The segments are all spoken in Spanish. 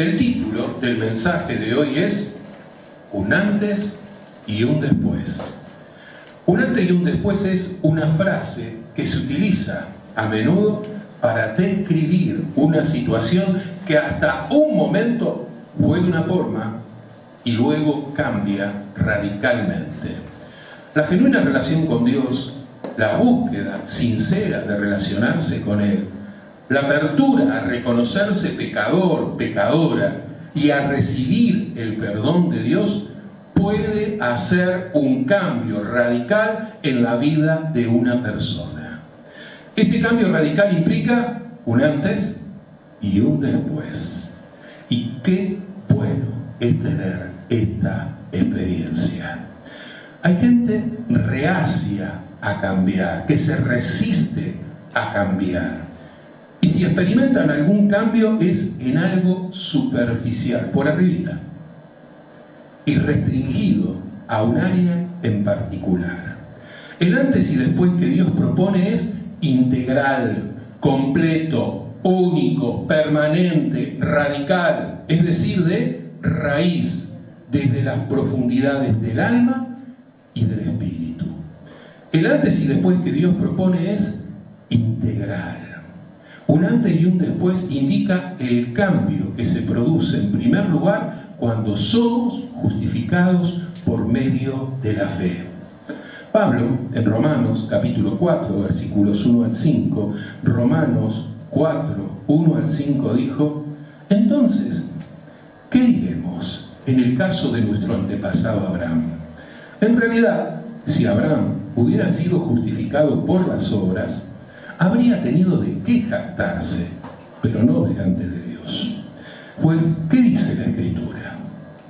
El título del mensaje de hoy es Un antes y un después. Un antes y un después es una frase que se utiliza a menudo para describir una situación que hasta un momento fue de una forma y luego cambia radicalmente. La genuina relación con Dios, la búsqueda sincera de relacionarse con Él, la apertura a reconocerse pecador, pecadora y a recibir el perdón de Dios puede hacer un cambio radical en la vida de una persona. Este cambio radical implica un antes y un después. Y qué bueno es tener esta experiencia. Hay gente reacia a cambiar, que se resiste a cambiar. Y si experimentan algún cambio es en algo superficial, por arribita, y restringido a un área en particular. El antes y después que Dios propone es integral, completo, único, permanente, radical, es decir, de raíz, desde las profundidades del alma y del espíritu. El antes y después que Dios propone es integral. Un antes y un después indica el cambio que se produce en primer lugar cuando somos justificados por medio de la fe. Pablo, en Romanos capítulo 4, versículos 1 al 5, Romanos 4, 1 al 5 dijo: entonces, ¿qué diremos en el caso de nuestro antepasado Abraham? En realidad, si Abraham hubiera sido justificado por las obras, habría tenido de qué jactarse, pero no delante de Dios. Pues, ¿qué dice la Escritura?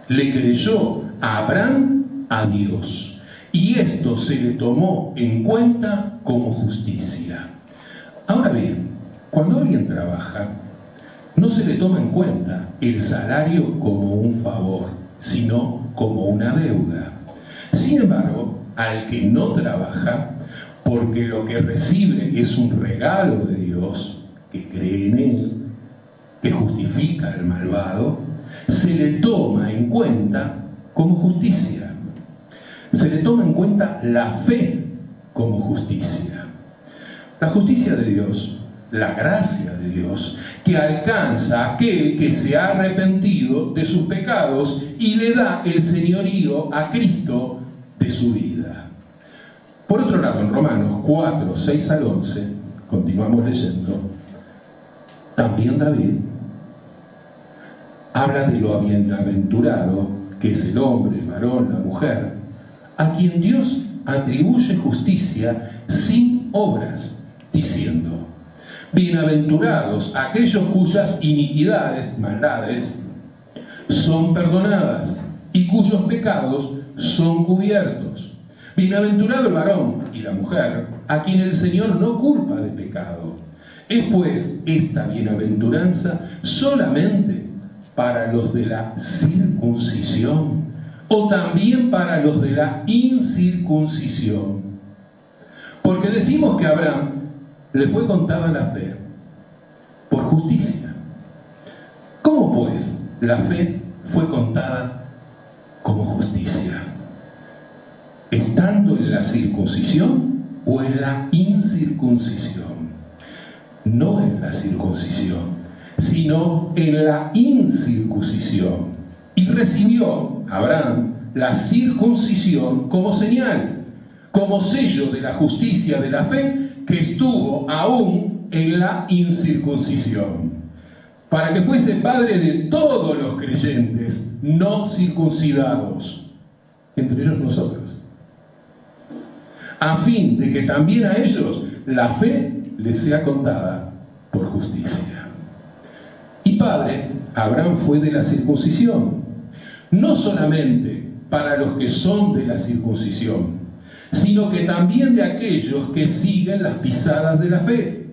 Le creyó a Abraham a Dios, y esto se le tomó en cuenta como justicia. Ahora bien, cuando alguien trabaja, no se le toma en cuenta el salario como un favor, sino como una deuda. Sin embargo, al que no trabaja, porque lo que recibe es un regalo de Dios, que cree en Él, que justifica al malvado, se le toma en cuenta como justicia. Se le toma en cuenta la fe como justicia. La justicia de Dios, la gracia de Dios, que alcanza a aquel que se ha arrepentido de sus pecados y le da el señorío a Cristo de su vida. Por otro lado, en Romanos 4, 6 al 11, continuamos leyendo, también David habla de lo bienaventurado que es el hombre, el varón, la mujer, a quien Dios atribuye justicia sin obras, diciendo: bienaventurados aquellos cuyas iniquidades, maldades, son perdonadas y cuyos pecados son cubiertos. Bienaventurado el varón y la mujer, a quien el Señor no culpa de pecado. Es pues esta bienaventuranza solamente para los de la circuncisión, o también para los de la incircuncisión. Porque decimos que a Abraham le fue contada la fe por justicia. ¿Cómo pues la fe fue contada como justicia? ¿Estando en la circuncisión o en la incircuncisión? No en la circuncisión, sino en la incircuncisión. Y recibió Abraham la circuncisión como señal, como sello de la justicia de la fe que estuvo aún en la incircuncisión, para que fuese padre de todos los creyentes no circuncidados, entre ellos nosotros, a fin de que también a ellos la fe les sea contada por justicia. Y padre, Abraham fue de la circuncisión, no solamente para los que son de la circuncisión, sino que también de aquellos que siguen las pisadas de la fe,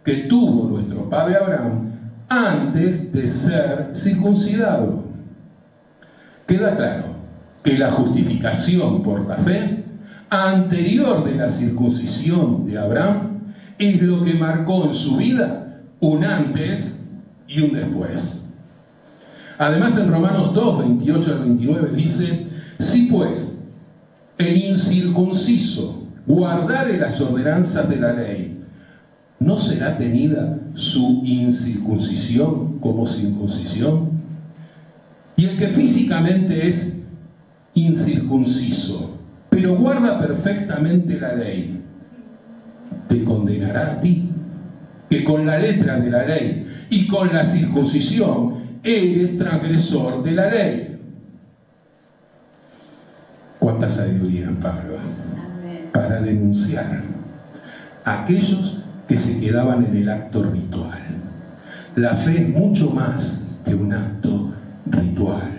que tuvo nuestro padre Abraham antes de ser circuncidado. Queda claro que la justificación por la fe anterior de la circuncisión de Abraham es lo que marcó en su vida un antes y un después. Además, en Romanos 2, 28 al 29 dice: si pues el incircunciso guardare las ordenanzas de la ley, ¿no será tenida su incircuncisión como circuncisión? Y el que físicamente es incircunciso, pero guarda perfectamente la ley, te condenará a ti, que con la letra de la ley y con la circuncisión eres transgresor de la ley. ¿Cuánta sabiduría en Pablo? Amén. Para denunciar a aquellos que se quedaban en el acto ritual. La fe es mucho más que un acto ritual.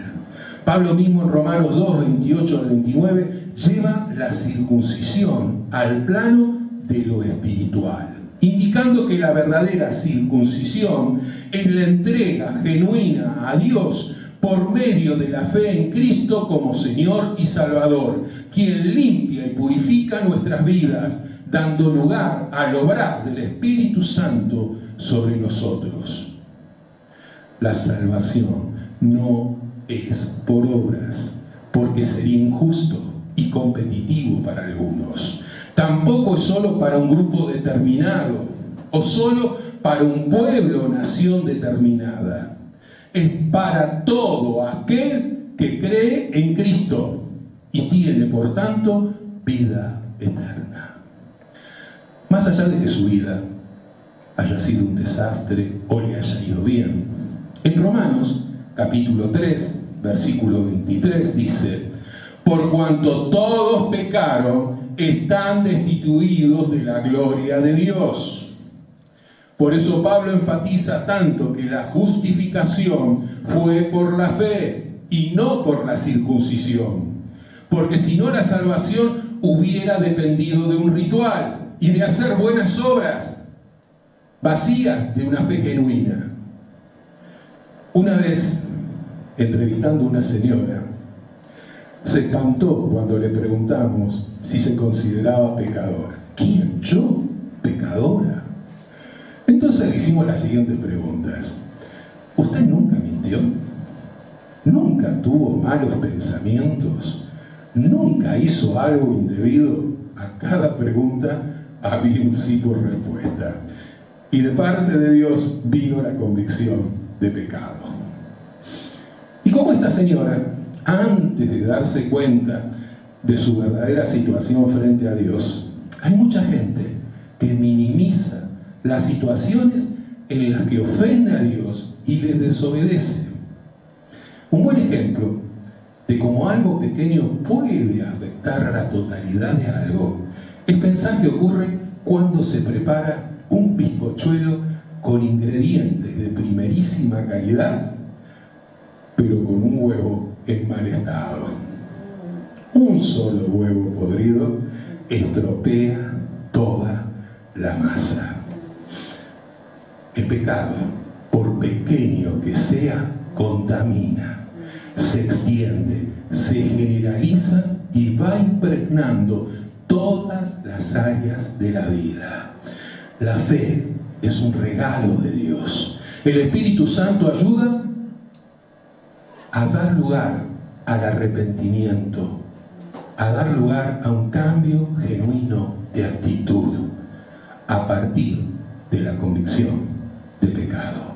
Pablo mismo en Romanos 2, 28 al 29 lleva la circuncisión al plano de lo espiritual, indicando que la verdadera circuncisión es la entrega genuina a Dios por medio de la fe en Cristo como Señor y Salvador, quien limpia y purifica nuestras vidas, dando lugar al obrar del Espíritu Santo sobre nosotros. La salvación no es por obras, porque sería injusto y competitivo para algunos. Tampoco es solo para un grupo determinado o solo para un pueblo o nación determinada. Es para todo aquel que cree en Cristo y tiene, por tanto, vida eterna. Más allá de que su vida haya sido un desastre o le haya ido bien, en Romanos capítulo 3, versículo 23 dice: por cuanto todos pecaron, están destituidos de la gloria de Dios. Por eso Pablo enfatiza tanto que la justificación fue por la fe y no por la circuncisión. Porque si no, la salvación hubiera dependido de un ritual y de hacer buenas obras vacías de una fe genuina. Una vez, entrevistando a una señora, se espantó cuando le preguntamos si se consideraba pecador. ¿Quién? ¿Yo? ¿Pecadora? Entonces le hicimos las siguientes preguntas. ¿Usted nunca mintió? ¿Nunca tuvo malos pensamientos? ¿Nunca hizo algo indebido? A cada pregunta había un sí por respuesta. Y de parte de Dios vino la convicción de pecado. Y como esta señora, antes de darse cuenta de su verdadera situación frente a Dios, hay mucha gente que minimiza las situaciones en las que ofende a Dios y le desobedece. Un buen ejemplo de cómo algo pequeño puede afectar a la totalidad de algo es pensar que ocurre cuando se prepara un bizcochuelo con ingredientes de primerísima calidad, pero con un huevo en mal estado. Un solo huevo podrido estropea toda la masa. El pecado, por pequeño que sea, contamina, se extiende, se generaliza y va impregnando todas las áreas de la vida. La fe es un regalo de Dios. El Espíritu Santo ayuda a dar lugar al arrepentimiento, a dar lugar a un cambio genuino de actitud a partir de la convicción de pecado.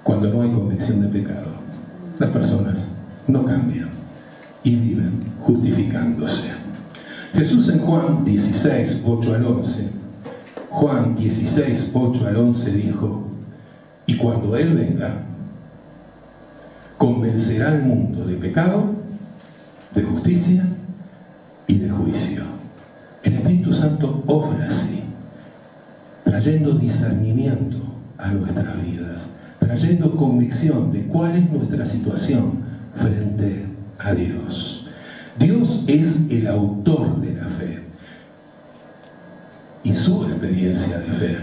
Cuando no hay convicción de pecado, las personas no cambian y viven justificándose. Jesús en Juan 16, 8 al 11, Juan 16, 8 al 11 dijo: y cuando Él venga, convencerá al mundo de pecado, de justicia y de juicio. El Espíritu Santo obra así, trayendo discernimiento a nuestras vidas, trayendo convicción de cuál es nuestra situación frente a Dios. Dios es el autor de la fe y su experiencia de fe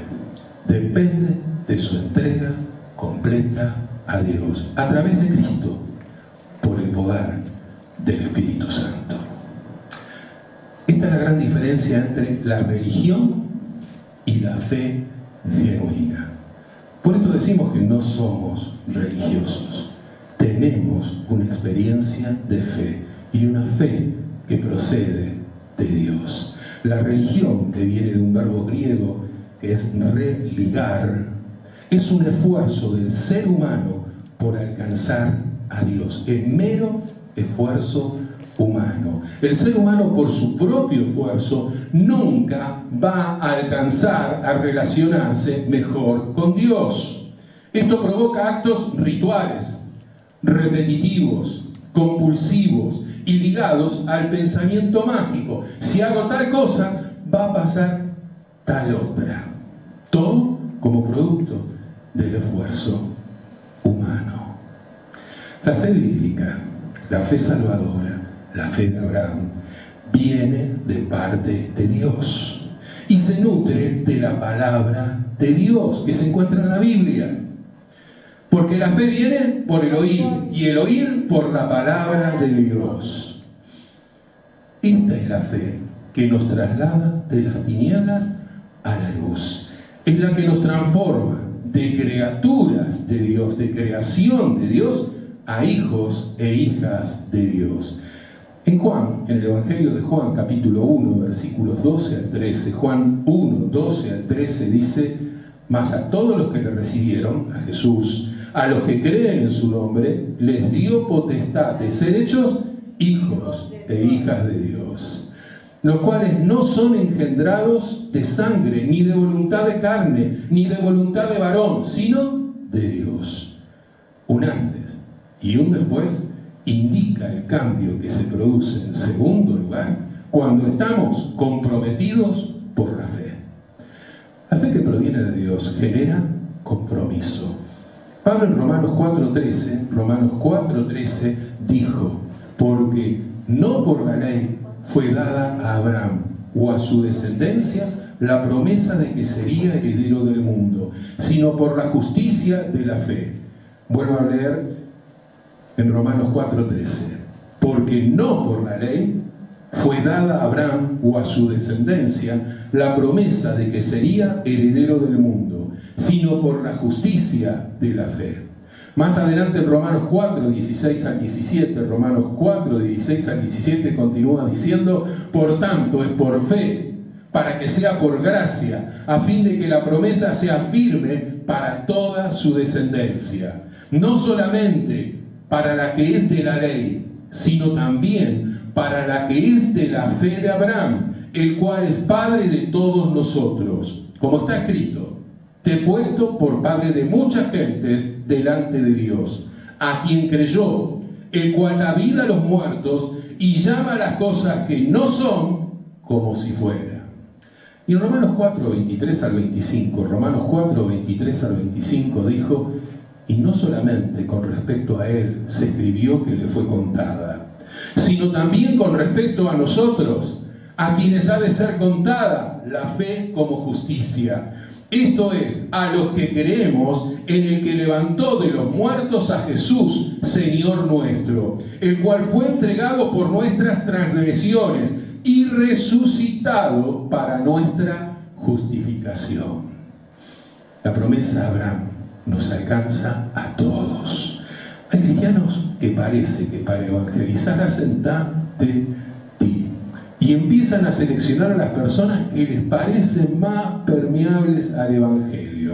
depende de su entrega completa a Dios a través de Cristo por el poder del Espíritu Santo. Esta es la gran diferencia entre la religión y la fe genuina. Por esto decimos que no somos religiosos. tenemos una experiencia de fe, y una fe que procede de Dios. La religión, que viene de un verbo griego que es religar, es un esfuerzo del ser humano por alcanzar a Dios, el mero esfuerzo humano. El ser humano, por su propio esfuerzo, nunca va a alcanzar a relacionarse mejor con Dios. Esto provoca actos rituales, repetitivos, compulsivos y ligados al pensamiento mágico. Si hago tal cosa, va a pasar tal otra. Todo como producto del esfuerzo humano. La fe bíblica, la fe salvadora, la fe de Abraham, viene de parte de Dios y se nutre de la palabra de Dios que se encuentra en la Biblia. Porque la fe viene por el oír, y el oír por la palabra de Dios. Esta es la fe que nos traslada de las tinieblas a la luz. Es la que nos transforma de criaturas de Dios, de creación de Dios, a hijos e hijas de Dios. En Juan, en el Evangelio de Juan, capítulo 1, versículos 12 al 13, Juan 1, 12 al 13 dice: mas a todos los que le recibieron, a Jesús, a los que creen en su nombre, les dio potestad de ser hechos hijos e hijas de Dios, los cuales no son engendrados de sangre, ni de voluntad de carne, ni de voluntad de varón, sino de Dios. Un antes y un después indica el cambio que se produce, en segundo lugar, cuando estamos comprometidos por la fe. La fe que proviene de Dios genera compromiso. Pablo en Romanos 4:13 dijo: porque no por la ley fue dada a Abraham o a su descendencia la promesa de que sería heredero del mundo, sino por la justicia de la fe. Vuelvo a leer en Romanos 4:13. Porque no por la ley fue dada a Abraham o a su descendencia la promesa de que sería heredero del mundo, sino por la justicia de la fe. Más adelante en Romanos 4:16 al 17, Romanos 4:16 al 17 continúa diciendo: por tanto es por fe, para que sea por gracia, a fin de que la promesa sea firme para toda su descendencia, no solamente para la que es de la ley, sino también para la que es de la fe de Abraham, el cual es padre de todos nosotros. Como está escrito: te he puesto por padre de muchas gentes delante de Dios, a quien creyó, el cual da vida a los muertos y llama las cosas que no son como si fueran. Y en Romanos 4:23 al 25, Romanos 4:23 al 25 dijo: y no solamente con respecto a él se escribió que le fue contada, sino también con respecto a nosotros, a quienes ha de ser contada la fe como justicia. Esto es, a los que creemos en el que levantó de los muertos a Jesús, Señor nuestro, el cual fue entregado por nuestras transgresiones y resucitado para nuestra justificación. La promesa de Abraham nos alcanza a todos. Hay cristianos que parece que para evangelizar hacen de ti y empiezan a seleccionar a las personas que les parecen más permeables al evangelio.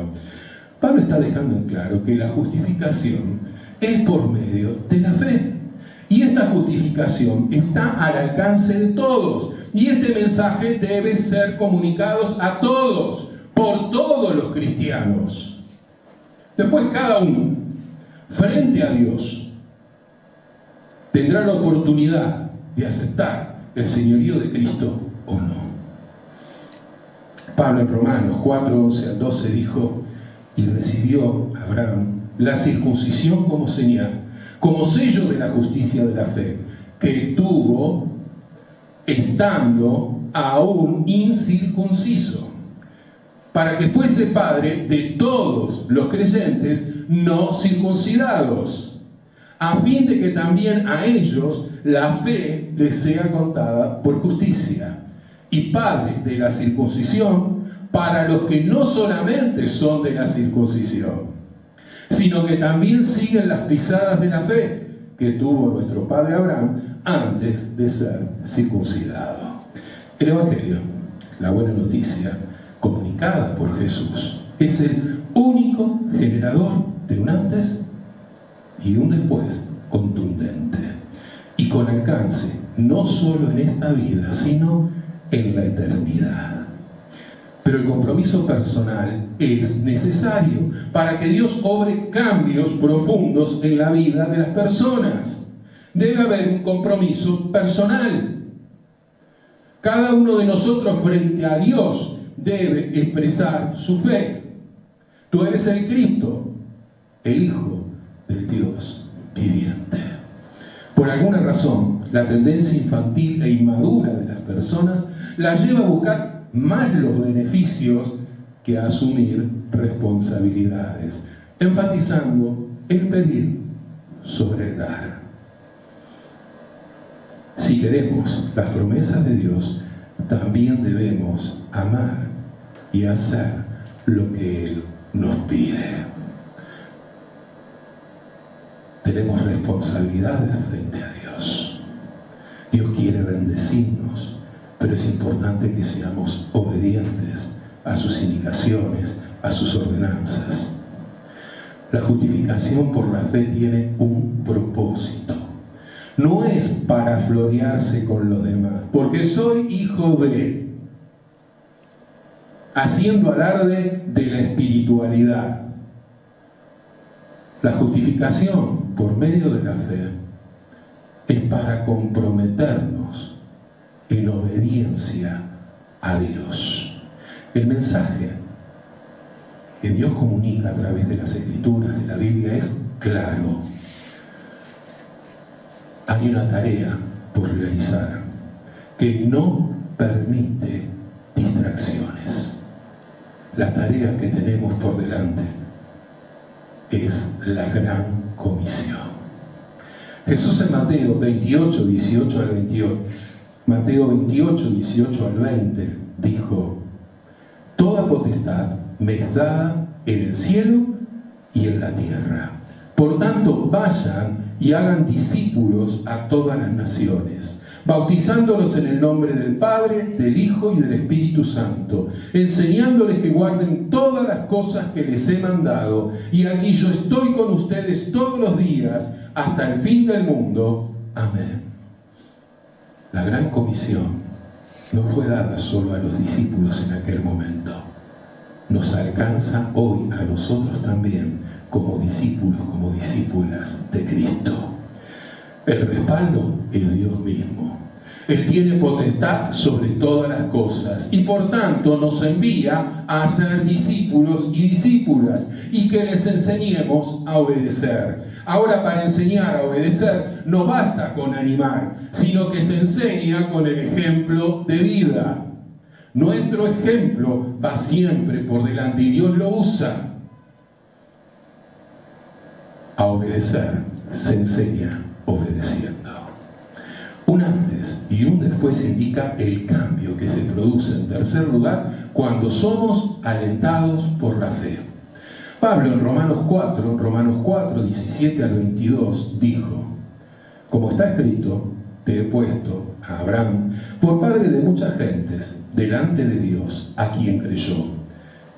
Pablo está dejando en claro que la justificación es por medio de la fe, y esta justificación está al alcance de todos, y este mensaje debe ser comunicado a todos, por todos los cristianos. Después cada uno, frente a Dios, tendrá la oportunidad de aceptar el señorío de Cristo o no. Pablo en Romanos 4:11 al 12 dijo: y recibió Abraham la circuncisión como señal, como sello de la justicia de la fe, que tuvo estando aún incircunciso, para que fuese padre de todos los creyentes no circuncidados, a fin de que también a ellos la fe les sea contada por justicia, y padre de la circuncisión para los que no solamente son de la circuncisión, sino que también siguen las pisadas de la fe que tuvo nuestro padre Abraham antes de ser circuncidado. El Evangelio, la buena noticia comunicada por Jesús, es el único generador de un antes y un después contundente y con alcance no solo en esta vida, sino en la eternidad. Pero el compromiso personal es necesario para que Dios obre cambios profundos en la vida de las personas. Debe haber un compromiso personal. Cada uno de nosotros frente a Dios debe expresar su fe. Tú eres el Cristo, el Hijo del Dios viviente. Por alguna razón, la tendencia infantil e inmadura de las personas la lleva a buscar más los beneficios que a asumir responsabilidades, enfatizando el pedir sobre el dar. Si queremos las promesas de Dios, también debemos amar y hacer lo que Él nos pide. Tenemos responsabilidades frente a Dios. Dios quiere bendecirnos, pero es importante que seamos obedientes a sus indicaciones, a sus ordenanzas. La justificación por la fe tiene un propósito. No es para florearse con los demás, porque soy hijo de, haciendo alarde de la espiritualidad. La justificación por medio de la fe es para comprometernos en obediencia a Dios. El mensaje que Dios comunica a través de las Escrituras, de la Biblia, es claro. Hay una tarea por realizar que no permite distracciones. La tarea que tenemos por delante es la gran comisión. Jesús en Mateo 28, 18 al 28, Mateo 28, 18 al 20, dijo: toda potestad me es dada en el cielo y en la tierra. Por tanto, vayan y hagan discípulos a todas las naciones, bautizándolos en el nombre del Padre, del Hijo y del Espíritu Santo, enseñándoles que guarden todas las cosas que les he mandado, y aquí yo estoy con ustedes todos los días hasta el fin del mundo. Amén. La gran comisión no fue dada solo a los discípulos en aquel momento. Nos alcanza hoy a nosotros también como discípulos, como discípulas de Cristo. El respaldo es Dios mismo. Él tiene potestad sobre todas las cosas y por tanto nos envía a ser discípulos y discípulas y que les enseñemos a obedecer. Ahora, para enseñar a obedecer no basta con animar, sino que se enseña con el ejemplo de vida. Nuestro ejemplo va siempre por delante y Dios lo usa. A obedecer se enseña obedeciendo. Un antes y un después indica el cambio que se produce, en tercer lugar, cuando somos alentados por la fe. Pablo en Romanos 4, 17 al 22, dijo: como está escrito, te he puesto a Abraham por padre de muchas gentes delante de Dios, a quien creyó,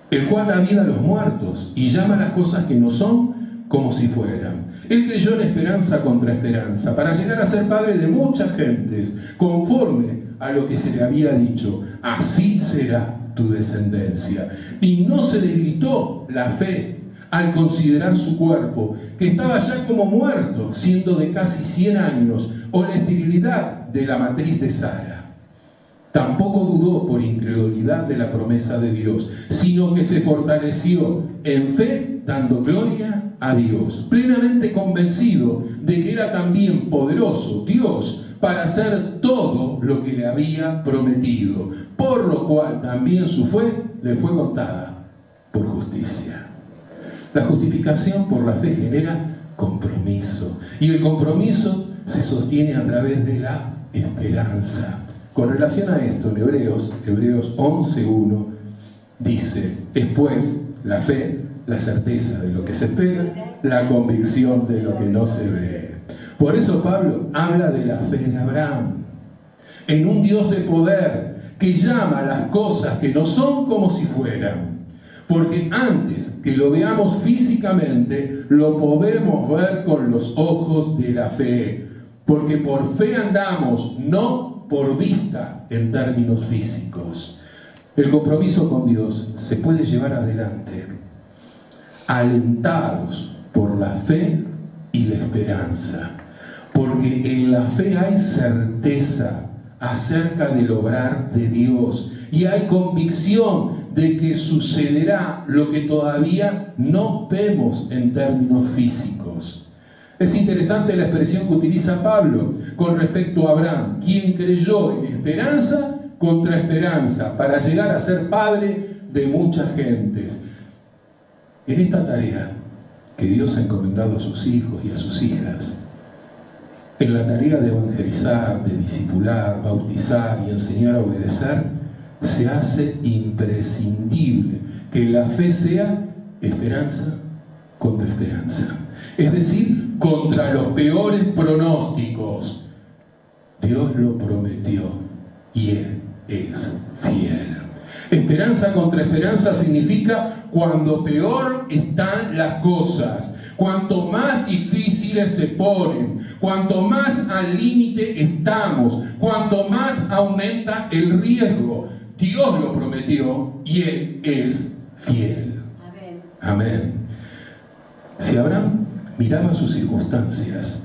el cual da vida a los muertos y llama las cosas que no son como si fueran. Él creyó en esperanza contra esperanza, para llegar a ser padre de muchas gentes, conforme a lo que se le había dicho: así será tu descendencia. Y no se debilitó la fe al considerar su cuerpo, que estaba ya como muerto, siendo de casi 100 años, o la esterilidad de la matriz de Sara. Tampoco dudó por incredulidad de la promesa de Dios, sino que se fortaleció en fe, dando gloria a Dios, plenamente convencido de que era también poderoso Dios para hacer todo lo que le había prometido, por lo cual también su fe le fue contada por justicia. La justificación por la fe genera compromiso, y el compromiso se sostiene a través de la esperanza. Con relación a esto, en Hebreos 11:1 dice: es pues la fe, la certeza de lo que se espera la convicción de lo que no se ve. Por eso Pablo habla de la fe de Abraham, en un Dios de poder que llama a las cosas que no son como si fueran. Porque antes que lo veamos físicamente, lo podemos ver con los ojos de la fe. Porque por fe andamos, no por vista en términos físicos. El compromiso con Dios se puede llevar adelante alentados por la fe y la esperanza. Porque en la fe hay certeza acerca del obrar de Dios y hay convicción de que sucederá lo que todavía no vemos en términos físicos. Es interesante la expresión que utiliza Pablo con respecto a Abraham, quien creyó en esperanza contra esperanza para llegar a ser padre de muchas gentes. En esta tarea que Dios ha encomendado a sus hijos y a sus hijas, en la tarea de evangelizar, de discipular, bautizar y enseñar a obedecer, se hace imprescindible que la fe sea esperanza contra esperanza. Es decir, contra los peores pronósticos. Dios lo prometió y Él es fiel. Esperanza contra esperanza significa cuando peor están las cosas, cuanto más difíciles se ponen, cuanto más al límite estamos, cuanto más aumenta el riesgo. Dios lo prometió y Él es fiel. Amén. Amén. Si Abraham miraba sus circunstancias,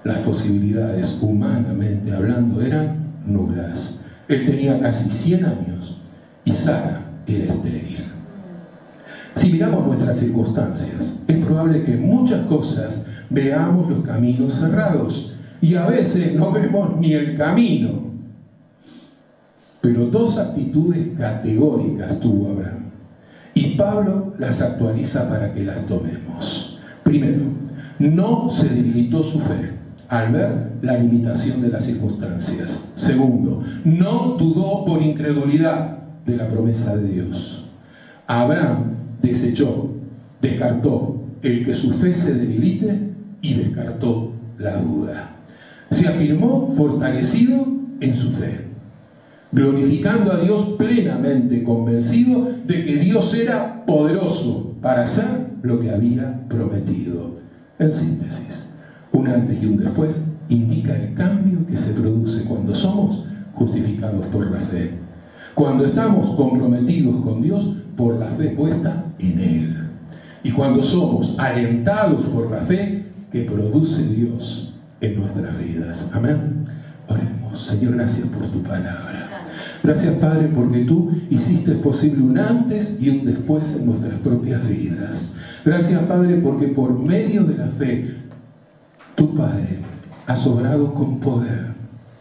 las posibilidades, humanamente hablando, eran nulas. Él tenía casi 100 años y Sara era estéril. Si miramos nuestras circunstancias, es probable que en muchas cosas veamos los caminos cerrados y a veces no vemos ni el camino. Pero dos actitudes categóricas tuvo Abraham y Pablo las actualiza para que las tomemos. Primero, no se debilitó su fe al ver la limitación de las circunstancias. Segundo, no dudó por incredulidad de la promesa de Dios. Abraham desechó, descartó el que su fe se debilite y descartó la duda. Se afirmó fortalecido en su fe, glorificando a Dios plenamente convencido de que Dios era poderoso para hacer lo que había prometido. En síntesis, un antes y un después indica el cambio que se produce cuando somos justificados por la fe, cuando estamos comprometidos con Dios por la fe puesta en Él, y cuando somos alentados por la fe que produce Dios en nuestras vidas. Amén. Oremos. Señor, gracias por tu palabra. Gracias, Padre, porque tú hiciste posible un antes y un después en nuestras propias vidas. Gracias, Padre, porque por medio de la fe, tu Padre has obrado con poder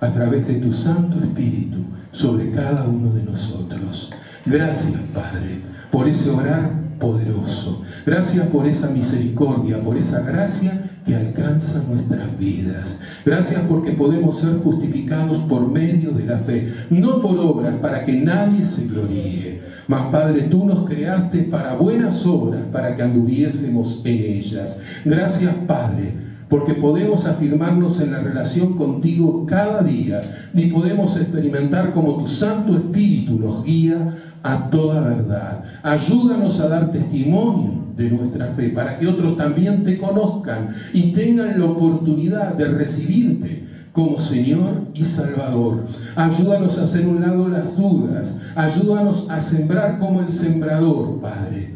a través de tu Santo Espíritu sobre cada uno de nosotros. Gracias, Padre, por ese obrar poderoso. Gracias por esa misericordia, por esa gracia que alcanza nuestras vidas. Gracias porque podemos ser justificados por medio de la fe, no por obras para que nadie se gloríe. Mas, Padre, tú nos creaste para buenas obras, para que anduviésemos en ellas. Gracias, Padre, porque podemos afirmarnos en la relación contigo cada día y podemos experimentar como tu Santo Espíritu nos guía a toda verdad. Ayúdanos a dar testimonio de nuestra fe para que otros también te conozcan y tengan la oportunidad de recibirte como Señor y Salvador. Ayúdanos a hacer a un lado las dudas. Ayúdanos a sembrar como el sembrador, Padre.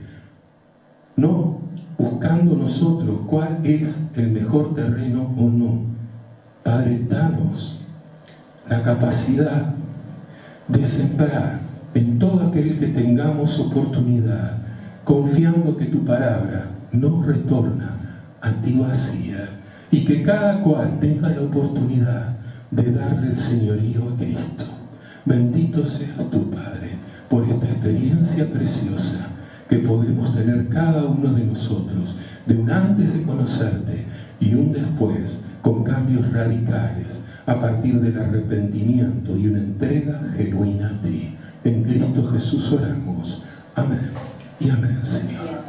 No buscando nosotros cuál es el mejor terreno o no. Padre, danos la capacidad de sembrar en todo aquel que tengamos oportunidad, confiando que tu palabra no retorna a ti vacía y que cada cual tenga la oportunidad de darle el señorío a Cristo. Bendito seas tú, Padre, por esta experiencia preciosa que podemos tener cada uno de nosotros, de un antes de conocerte y un después, con cambios radicales, a partir del arrepentimiento y una entrega genuina a ti. En Cristo Jesús oramos. Amén y amén, Señor.